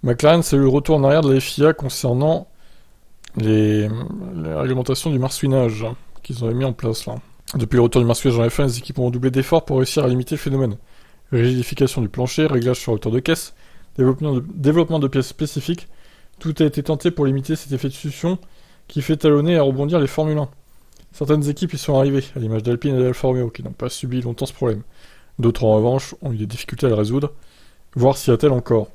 McLaren salue le retour en arrière de la FIA concernant les réglementations du marsouinage qu'ils avaient mis en place là. Depuis le retour du marsouinage en F1, les équipes ont doublé d'efforts pour réussir à limiter le phénomène. Rigidification du plancher, réglage sur hauteur de caisse, développement de pièces spécifiques, tout a été tenté pour limiter cet effet de succion qui fait talonner et rebondir les Formule 1. Certaines équipes y sont arrivées, à l'image d'Alpine et d'Alfa Romeo, qui n'ont pas subi longtemps ce problème. D'autres, en revanche, ont eu des difficultés à le résoudre, voire s'y a-t-elle encore.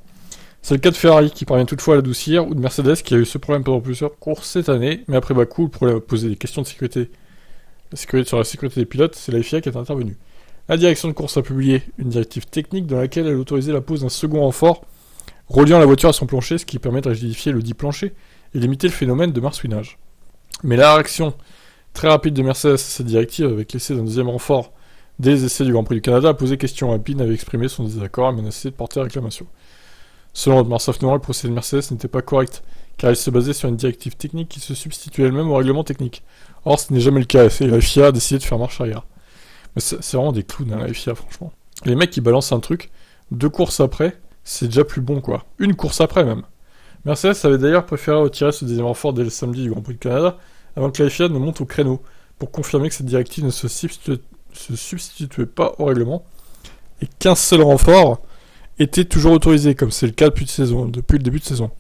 C'est le cas de Ferrari, qui parvient toutefois à l'adoucir, ou de Mercedes, qui a eu ce problème pendant plusieurs courses cette année, mais après Bakou, le problème a posé des questions de sécurité. Sur la sécurité des pilotes, c'est la FIA qui est intervenue. La direction de course a publié une directive technique dans laquelle elle autorisait la pose d'un second renfort reliant la voiture à son plancher, ce qui permet de rigidifier le dit plancher et limiter le phénomène de marsouinage. Mais la réaction très rapide de Mercedes à cette directive, avec l'essai d'un deuxième renfort dès les essais du Grand Prix du Canada, a posé question. Alpine avait exprimé son désaccord et menacé de porter réclamation. Selon Otmar Szafnauer, le procédé de Mercedes n'était pas correct, car il se basait sur une directive technique qui se substituait elle-même au règlement technique. Or, ce n'est jamais le cas, et la FIA a décidé de faire marche arrière. Mais c'est vraiment des clowns, hein, la FIA, franchement. Les mecs qui balancent un truc, 2 courses après, c'est déjà plus bon, quoi. 1 course après, même. Mercedes avait d'ailleurs préféré retirer ce deuxième renfort dès le samedi du Grand Prix du Canada, avant que la FIA ne monte au créneau, pour confirmer que cette directive ne se substituait pas au règlement, et qu'un seul renfort était toujours autorisé, comme c'est le cas depuis le début de saison.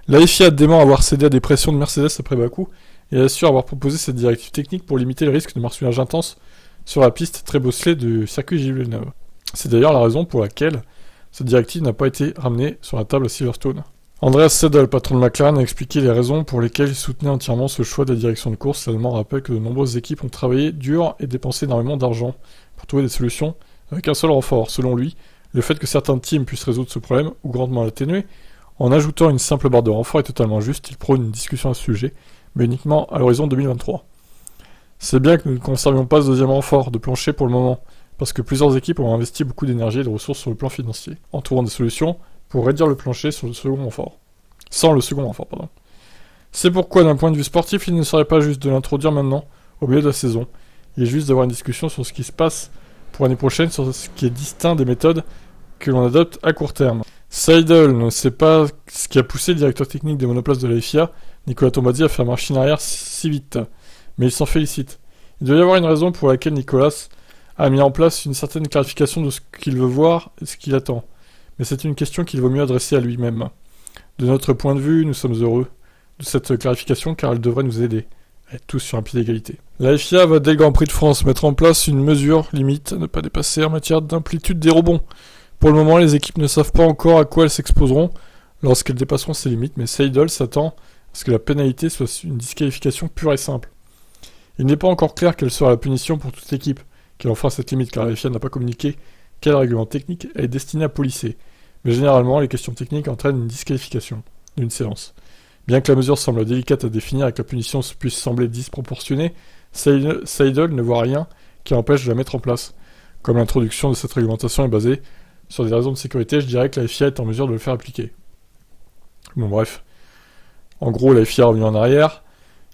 La FIA dément avoir cédé à des pressions de Mercedes après Bakou, et assure avoir proposé cette directive technique pour limiter le risque de marsouinage intense sur la piste très bosselée du circuit Gilles Villeneuve. C'est d'ailleurs la raison pour laquelle cette directive n'a pas été ramenée sur la table à Silverstone. Andreas Seidl, patron de McLaren, a expliqué les raisons pour lesquelles il soutenait entièrement ce choix de la direction de course. Seulement rappelle que de nombreuses équipes ont travaillé dur et dépensé énormément d'argent pour trouver des solutions avec un seul renfort. Selon lui, le fait que certains teams puissent résoudre ce problème ou grandement l'atténuer en ajoutant une simple barre de renfort est totalement juste. Il prône une discussion à ce sujet, mais uniquement à l'horizon 2023. C'est bien que nous ne conservions pas ce deuxième renfort de plancher pour le moment, parce que plusieurs équipes ont investi beaucoup d'énergie et de ressources sur le plan financier, en trouvant des solutions pour réduire le plancher sur le second renfort. Sans le second renfort, pardon. C'est pourquoi, d'un point de vue sportif, il ne serait pas juste de l'introduire maintenant, au milieu de la saison. Il est juste d'avoir une discussion sur ce qui se passe pour l'année prochaine, sur ce qui est distinct des méthodes que l'on adopte à court terme. Seidl ne sait pas ce qui a poussé le directeur technique des monoplaces de la FIA, Nicolas Tombazzi, à faire machine arrière si vite, mais il s'en félicite. Il doit y avoir une raison pour laquelle Nicolas a mis en place une certaine clarification de ce qu'il veut voir et ce qu'il attend. Mais c'est une question qu'il vaut mieux adresser à lui-même. De notre point de vue, nous sommes heureux de cette clarification car elle devrait nous aider à être tous sur un pied d'égalité. La FIA va dès le Grand Prix de France mettre en place une mesure limite à ne pas dépasser en matière d'amplitude des rebonds. Pour le moment, les équipes ne savent pas encore à quoi elles s'exposeront lorsqu'elles dépasseront ces limites, mais Seidl s'attend à ce que la pénalité soit une disqualification pure et simple. Il n'est pas encore clair quelle sera la punition pour toute l'équipe qui enfreint cette limite, car la FIA n'a pas communiqué quel règlement technique est destiné à polisser. Mais généralement, les questions techniques entraînent une disqualification d'une séance. Bien que la mesure semble délicate à définir et que la punition puisse sembler disproportionnée, Seidl ne voit rien qui empêche de la mettre en place. Comme l'introduction de cette réglementation est basée sur des raisons de sécurité, je dirais que la FIA est en mesure de le faire appliquer. Bon bref. En gros, la FIA revient en arrière,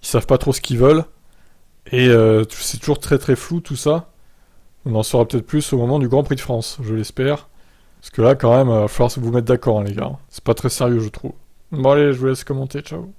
ils savent pas trop ce qu'ils veulent, et c'est toujours très très flou tout ça. On en saura peut-être plus au moment du Grand Prix de France, je l'espère. Parce que là, quand même, il va falloir vous mettre d'accord, hein, les gars. C'est pas très sérieux, je trouve. Bon allez, je vous laisse commenter, ciao.